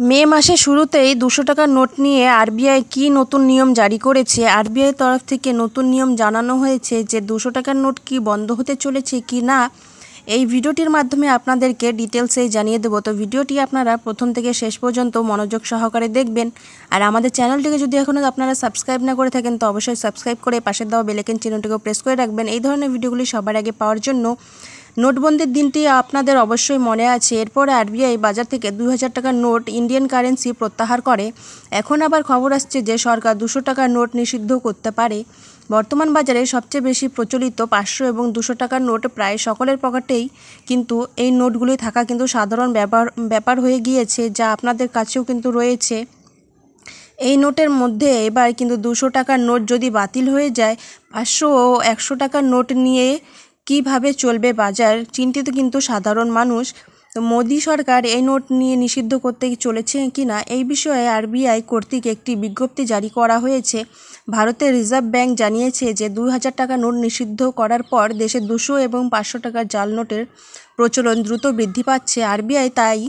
মে মাসের শুরুতেই 200 টাকার নোট নিয়ে আরবিআই কি নতুন নিয়ম জারি করেছে। আরবিআই তরফ থেকে নতুন নিয়ম জানানো হয়েছে যে 200 টাকার নোট কি বন্ধ হতে চলেছে কি না, এই ভিডিওটির মাধ্যমে আপনাদেরকে ডিটেলসে জানিয়ে দেবো। তো ভিডিওটি আপনারা প্রথম থেকে শেষ পর্যন্ত মনোযোগ সহকারে দেখবেন। আর আমাদের চ্যানেলটিকে যদি এখনও আপনারা সাবস্ক্রাইব না করে থাকেন তো অবশ্যই সাবস্ক্রাইব করে পাশে দেওয়া বেল আইকন চিহ্নটিকে প্রেস করে রাখবেন এই ধরনের ভিডিওগুলি সবার আগে পাওয়ার জন্য। নোটবন্দির দিনটি আপনাদের অবশ্যই মনে আছে। এরপর আরবিআই বাজার থেকে 2000 টাকার নোট ইন্ডিয়ান কারেন্সি প্রত্যাহার করে। এখন আবার খবর আসছে যে সরকার 200 টাকার নোট নিষিদ্ধ করতে পারে। বর্তমান বাজারে সবচেয়ে বেশি প্রচলিত 500 এবং 200 টাকার নোট প্রায় সকলের পকেটেই কিন্তু এই নোটগুলি থাকা কিন্তু সাধারণ ব্যাপার হয়ে গিয়েছে, যা আপনাদের কাছেও কিন্তু রয়েছে। এই নোটের মধ্যে এবার কিন্তু 200 টাকার নোট যদি বাতিল হয়ে যায়, 500 ও 100 টাকার নোট নিয়ে কিভাবে চলবে বাজার, চিন্তিত কিন্তু সাধারণ মানুষ। তো মোদি সরকার এই নোট নিয়ে নিষিদ্ধ করতে চলেছে কিনা, এই বিষয়ে আরবিআই কর্তৃক একটি বিজ্ঞপ্তি জারি করা হয়েছে। ভারতের রিজার্ভ ব্যাংক জানিয়েছে যে 2000 টাকা নোট নিষিদ্ধ করার পর দেশে 200 এবং 500 টাকার জাল নোটের প্রচলন দ্রুত বৃদ্ধি পাচ্ছে। আরবিআই তাই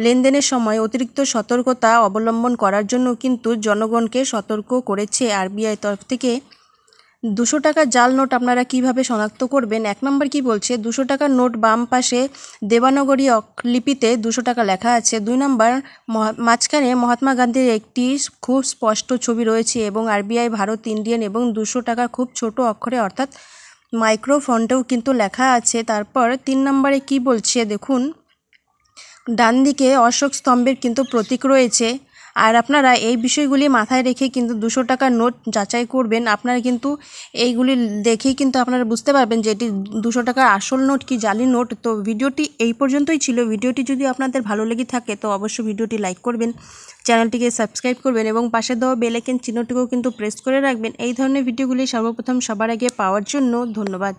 লেনদেনের সময় অতিরিক্ত সতর্কতা অবলম্বন করার জন্য কিন্তু জনগণকে সতর্ক করেছে আরবিআই তরফ থেকে। 200 টাকার জাল নোট আপনারা কিভাবে শনাক্ত করবেন? 1 নম্বর কি বলছে, 200 টাকার নোট বাম পাশে দেবানগরী লিপিতে 200 টাকা লেখা আছে। 2 নম্বর, মাঝখানে মহাত্মা গান্ধীর একটি খুব স্পষ্ট ছবি রয়েছে এবং আরবিআই ভারত ইন্ডিয়ান এবং 200 টাকার খুব ছোট অক্ষরে অর্থাৎ মাইক্রো ফন্টেও কিন্তু লেখা আছে। তারপর 3 নম্বরে কি বলছে দেখুন, ডান দিকে অশোক স্তম্ভের কিন্তু প্রতীক রয়েছে। আর আপনারা এই বিষয়গুলি মাথায় রেখে কিন্তু 200 টাকার নোট যাচাই করবেন। আপনারা কিন্তু এইগুলি দেখেই কিন্তু আপনারা বুঝতে পারবেন যে এটি 200 টাকার আসল নোট কি জালি নোট। তো ভিডিওটি এই পর্যন্তই ছিল। ভিডিওটি যদি আপনাদের ভালো লেগে থাকে তো অবশ্যই ভিডিওটি লাইক করবেন, চ্যানেলটিকে সাবস্ক্রাইব করবেন এবং পাশে দেওয়া বেল আইকন চিহ্নটিকেও কিন্তু প্রেস করে রাখবেন এই ধরনের ভিডিওগুলি সর্বপ্রথম সবার আগে পাওয়ার জন্য। ধন্যবাদ।